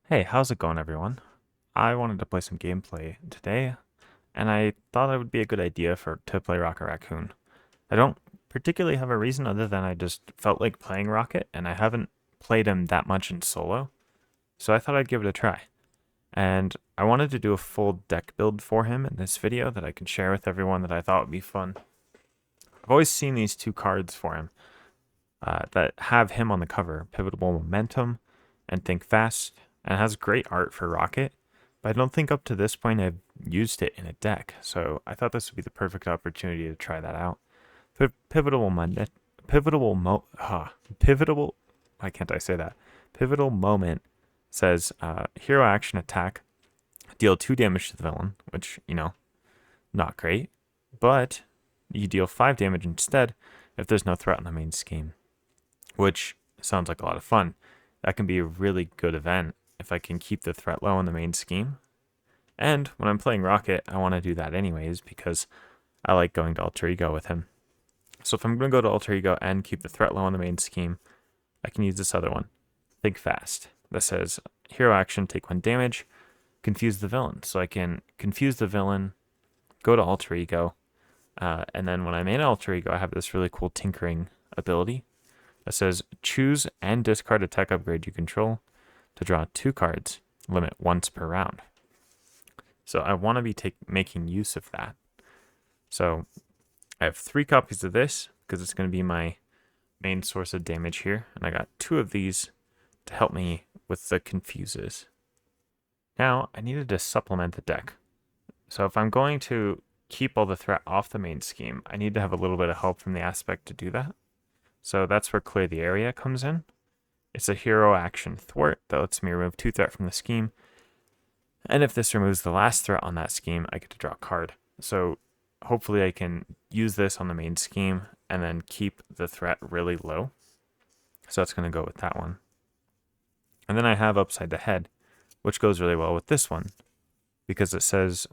Hey, how's it going, everyone? I wanted to play some gameplay today, and I thought it would be a good idea to play Rocket Raccoon. I don't particularly have a reason other than I just felt like playing Rocket, and I haven't played him that much in solo, so I thought I'd give it a try. And I wanted to do a full deck build for him in this video that I can share with everyone that I thought would be fun. I've always seen these two cards for him that have him on the cover, Pivotal Momentum and Think Fast, and it has great art for Rocket, but I don't think up to this point I've used it in a deck, so I thought this would be the perfect opportunity to try that out. Pivotal Moment, Pivotal, why can't I say that? Pivotal Moment says hero action attack, deal 2 damage to the villain, which, not great, but you deal 5 damage instead if there's no threat on the main scheme, which sounds like a lot of fun. That can be a really good event if I can keep the threat low in the main scheme. And when I'm playing Rocket, I want to do that anyways because I like going to Alter Ego with him. So if I'm going to go to Alter Ego and keep the threat low on the main scheme, I can use this other one, Think Fast. That says hero action, take 1 damage, confuse the villain. So I can confuse the villain, go to Alter Ego, and then when I'm in Alter Ego, I have this really cool tinkering ability that says choose and discard a tech upgrade you control to draw 2 cards, limit once per round. So I want to be making use of that. So I have 3 copies of this because it's going to be my main source of damage here, and I got 2 of these to help me with the confuses. Now I needed to supplement the deck. So if I'm going to keep all the threat off the main scheme, I need to have a little bit of help from the aspect to do that. So that's where Clear the Area comes in. It's a hero action thwart that lets me remove 2 threat from the scheme. And if this removes the last threat on that scheme, I get to draw a card. So hopefully I can use this on the main scheme and then keep the threat really low. So that's going to go with that one. And then I have Upside the Head, which goes really well with this one because it says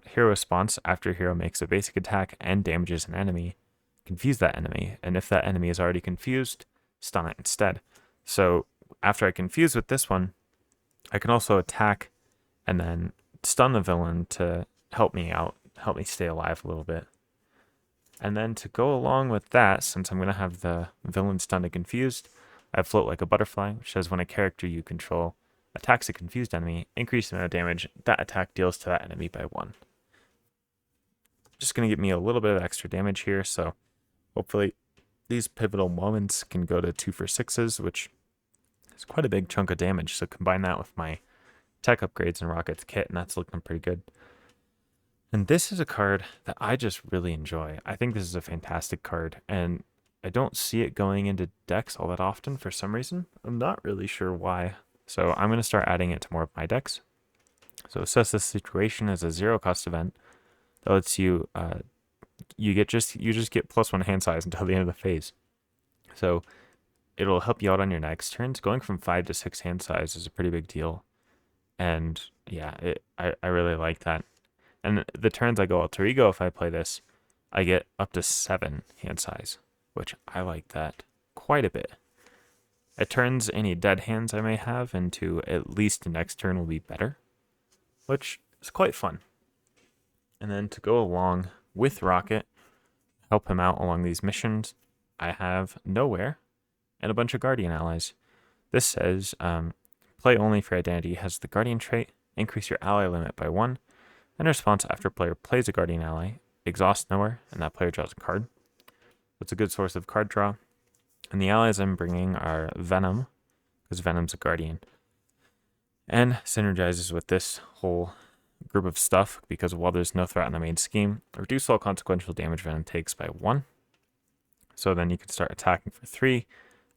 hero response after hero makes a basic attack and damages an enemy, confuse that enemy. And if that enemy is already confused, stun it instead. So after I confuse with this one, I can also attack and then stun the villain to help me out, help me stay alive a little bit. And then to go along with that, since I'm going to have the villain stunned and confused, I have Float Like a Butterfly, which says when a character you control attacks a confused enemy, increase the amount of damage that attack deals to that enemy by 1. Just going to give me a little bit of extra damage here, so hopefully these pivotal moments can go to 2 for 6s, which is quite a big chunk of damage. So combine that with my tech upgrades in Rocket's kit, and that's looking pretty good. And this is a card that I just really enjoy. I think this is a fantastic card, and I don't see it going into decks all that often for some reason. I'm not really sure why. So I'm going to start adding it to more of my decks. So Assess This Situation is a 0-cost event that lets you you just get +1 hand size until the end of the phase. So it'll help you out on your next turns. Going from 5 to 6 hand size is a pretty big deal. And yeah, I really like that. And the turns I go Alter Ego, if I play this, I get up to 7 hand size, which I like that quite a bit. It turns any dead hands I may have into at least the next turn will be better, which is quite fun. And then to go along with Rocket, help him out along these missions, I have Nowhere and a bunch of Guardian allies. This says, play only for identity has the Guardian trait, increase your ally limit by 1, and response after player plays a Guardian ally, exhaust Nowhere, and that player draws a card. It's a good source of card draw. And the allies I'm bringing are Venom, because Venom's a Guardian, and synergizes with this whole group of stuff because while there's no threat on the main scheme, reduce all consequential damage Venom takes by 1. So then you can start attacking for 3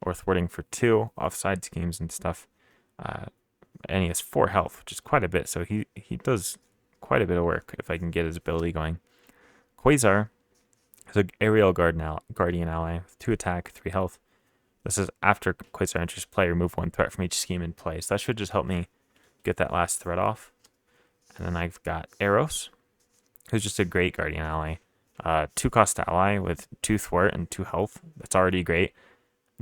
or thwarting for 2 off side schemes and stuff. And he has 4 health, which is quite a bit, so he does quite a bit of work if I can get his ability going. Quasar is an aerial guardian ally with 2 attack, 3 health. This is after Quasar enters play, remove 1 threat from each scheme in play. So that should just help me get that last threat off. And then I've got Eros, who's just a great guardian ally. 2-cost ally with 2 thwart and 2 health. That's already great.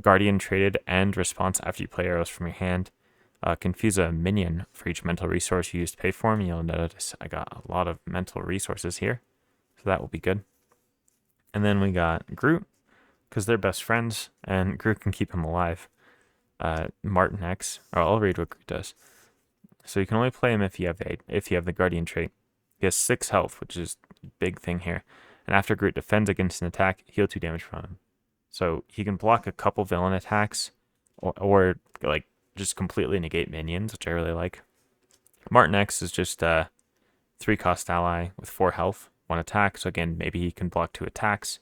Guardian traded and response after you play Eros from your hand. confuse a minion for each mental resource you use to pay for them. You'll notice I got a lot of mental resources here, so that will be good. And then we got Groot, because they're best friends, and Groot can keep him alive. Martin X, or I'll read what Groot does. So you can only play him if you have the Guardian trait. He has 6 health, which is a big thing here. And after Groot defends against an attack, heal 2 damage from him. So he can block a couple villain attacks, or like just completely negate minions, which I really like. Martin X is just a 3-cost ally with 4 health, 1 attack. So again, maybe he can block 2 attacks.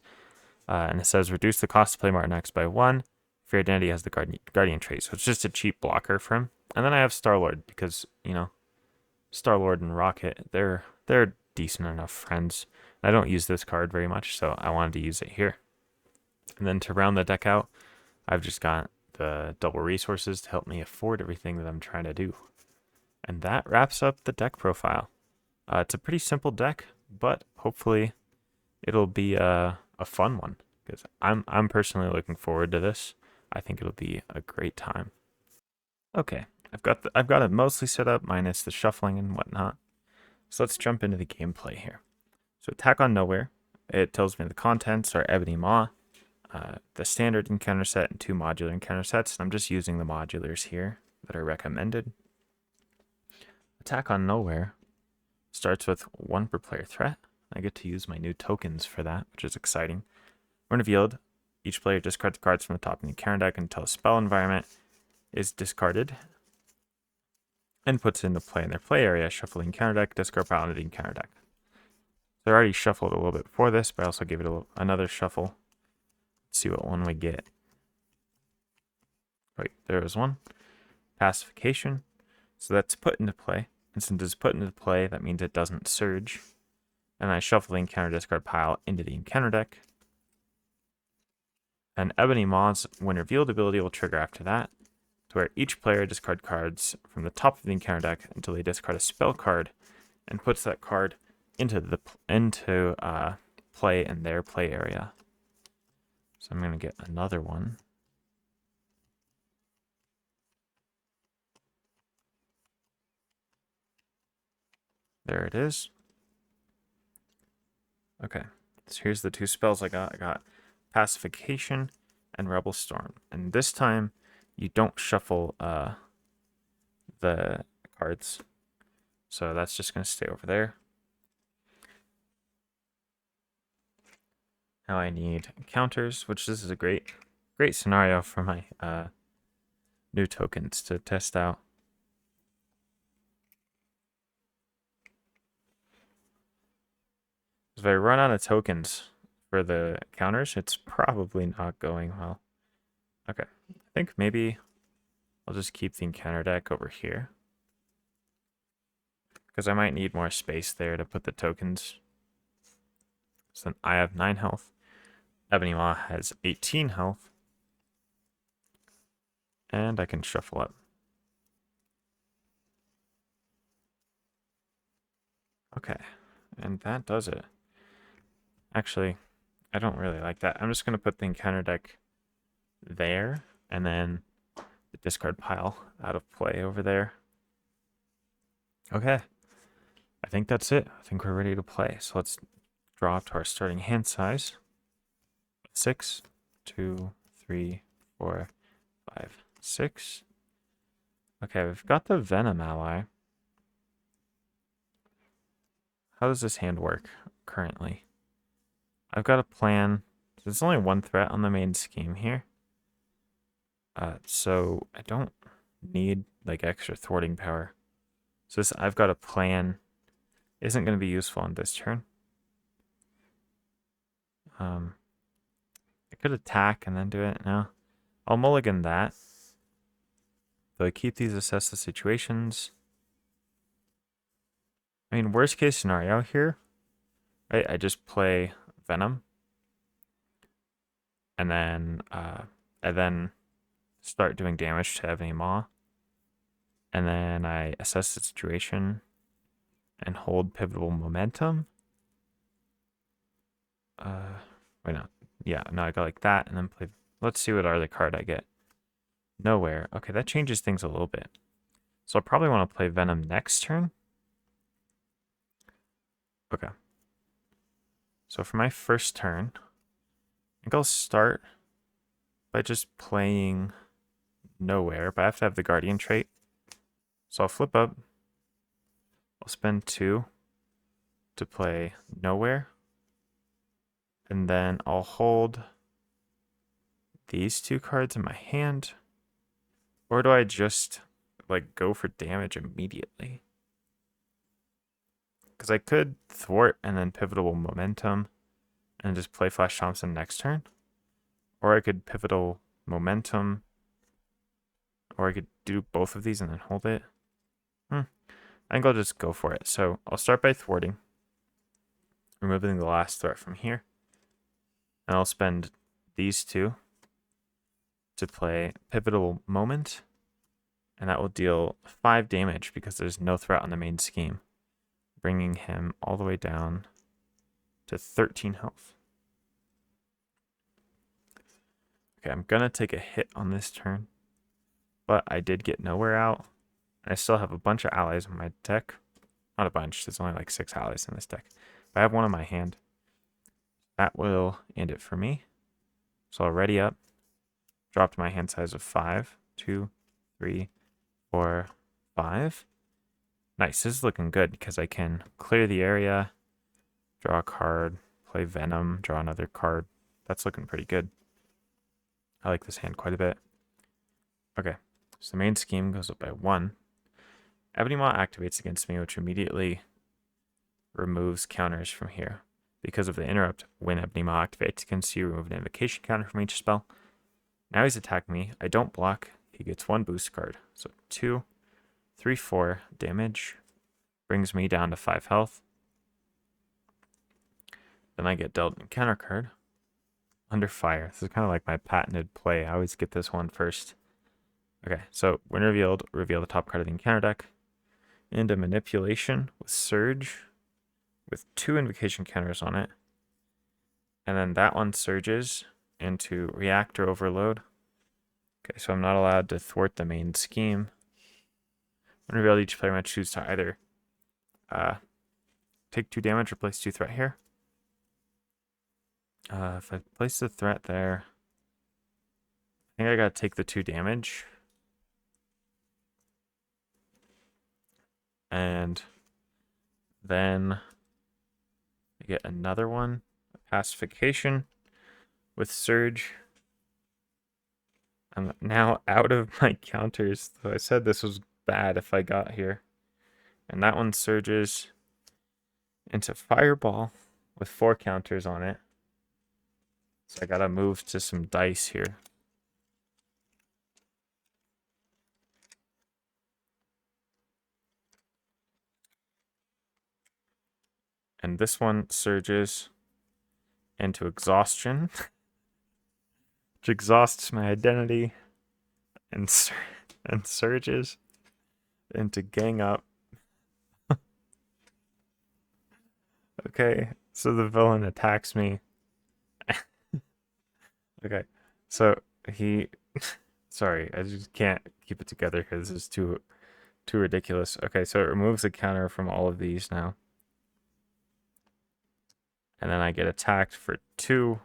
And it says reduce the cost to play Martin X by 1 if your identity has the Guardian trait. So it's just a cheap blocker for him. And then I have Star-Lord because, Star-Lord and Rocket, they're decent enough friends. I don't use this card very much, so I wanted to use it here. And then to round the deck out, I've just got the double resources to help me afford everything that I'm trying to do. And that wraps up the deck profile. It's a pretty simple deck, but hopefully it'll be a fun one because I'm personally looking forward to this. I think it'll be a great time. Okay, I've got it mostly set up minus the shuffling and whatnot. So let's jump into the gameplay here. So Attack on Nowhere, it tells me the contents are Ebony Maw, the standard encounter set, and 2 modular encounter sets. And I'm just using the modulars here that are recommended. Attack on Nowhere starts with 1 per player threat. I get to use my new tokens for that, which is exciting. When revealed, each player discards cards from the top of the encounter deck until a spell environment is discarded and puts into play in their play area. Shuffle the encounter deck, discard pile into the encounter deck. So I already shuffled a little bit before this, but I also gave it another shuffle. Let's see what one we get. Right, there was one. Pacification. So that's put into play. And since it's put into play, that means it doesn't surge. And I shuffle the encounter discard pile into the encounter deck. And Ebony Maw's when revealed ability will trigger after that, to where each player discard cards from the top of the encounter deck until they discard a spell card, and puts that card into play in their play area. So I'm gonna get another one. There it is. Okay, so here's the 2 spells I got. I got Pacification and Rebel Storm. And this time, you don't shuffle the cards. So that's just going to stay over there. Now I need counters, which this is a great scenario for my new tokens to test out. If I run out of tokens for the counters, it's probably not going well. Okay, I think maybe I'll just keep the encounter deck over here, because I might need more space there to put the tokens. So then I have 9 health. Ebony Maw has 18 health. And I can shuffle up. Okay, and that does it. Actually, I don't really like that. I'm just going to put the encounter deck there, and then the discard pile out of play over there. Okay, I think that's it. I think we're ready to play. So let's draw up to our starting hand size. 6, 2, 3, 4, 5, 6. Okay, we've got the Venom ally. How does this hand work currently? I've got a plan. There's only 1 threat on the main scheme here. So I don't need like extra thwarting power. So this, I've got a plan. Isn't going to be useful on this turn. I could attack and then do it. No, I'll mulligan that. So I keep these, assess the situations. I mean, worst case scenario here, right? I just play Venom, and then start doing damage to Ebony Maw, and then I assess the situation and hold pivotal momentum. Wait, no. Yeah, no, I go like that, and then play. Let's see what other card I get. Nowhere. Okay, that changes things a little bit. So I'll probably want to play Venom next turn. Okay. So for my first turn, I think I'll start by just playing Nowhere, but I have to have the Guardian trait. So I'll flip up. I'll spend 2 to play Nowhere. And then I'll hold these 2 cards in my hand. Or do I just like go for damage immediately? Because I could thwart and then pivotal momentum and just play Flash Thompson next turn. Or I could pivotal momentum. Or I could do both of these and then hold it. I think I'll just go for it. So I'll start by thwarting, removing the last threat from here. And I'll spend these 2 to play Pivotal Moment. And that will deal 5 damage because there's no threat on the main scheme, bringing him all the way down to 13 health. Okay, I'm going to take a hit on this turn, but I did get Nowhere out. I still have a bunch of allies in my deck. Not a bunch, there's only like 6 allies in this deck. But I have one in my hand. That will end it for me. So I'll ready up. Dropped my hand size of 5. 2, 3, 4, 5. Nice, this is looking good because I can clear the area, draw a card, play Venom, draw another card. That's looking pretty good. I like this hand quite a bit. Okay, so the main scheme goes up by 1. Ebony Maw activates against me, which immediately removes counters from here. Because of the interrupt, when Ebony Maw activates against you, remove an invocation counter from each spell. Now he's attacking me. I don't block. He gets 1 boost card. So 2, 3, 4 damage. Brings me down to 5 health. Then I get dealt a counter card. Under Fire. This is kind of like my patented play. I always get this one first. Okay, so when revealed, reveal the top card of the encounter deck. Into Manipulation with Surge with 2 invocation counters on it. And then that one surges into Reactor Overload. Okay, so I'm not allowed to thwart the main scheme. When revealed, each player might choose to either take 2 damage or place 2 threat here. If I place the threat there, I think I gotta take the 2 damage. And then I get another one, Pacification with Surge. I'm now out of my counters. So I said this was bad if I got here. And that one surges into Fireball with 4 counters on it. So I gotta move to some dice here. And this one surges into Exhaustion, which exhausts my identity, and surges into Gang Up. Okay, so the villain attacks me. Okay, so he... Sorry, I just can't keep it together here. This is too ridiculous. Okay, so it removes the counter from all of these now. And then I get attacked for 2,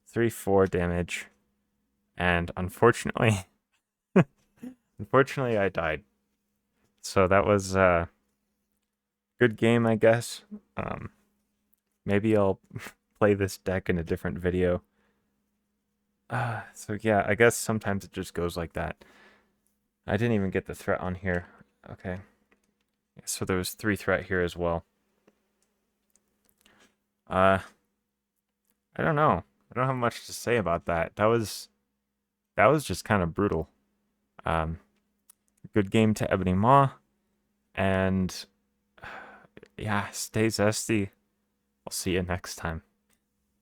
3, 4 damage. And unfortunately, I died. So that was a good game, I guess. Maybe I'll play this deck in a different video. So yeah, I guess sometimes it just goes like that. I didn't even get the threat on here. Okay. So there was 3 threat here as well. I don't know. I don't have much to say about that. That was just kind of brutal. Good game to Ebony Maw. And yeah, stay zesty. I'll see you next time.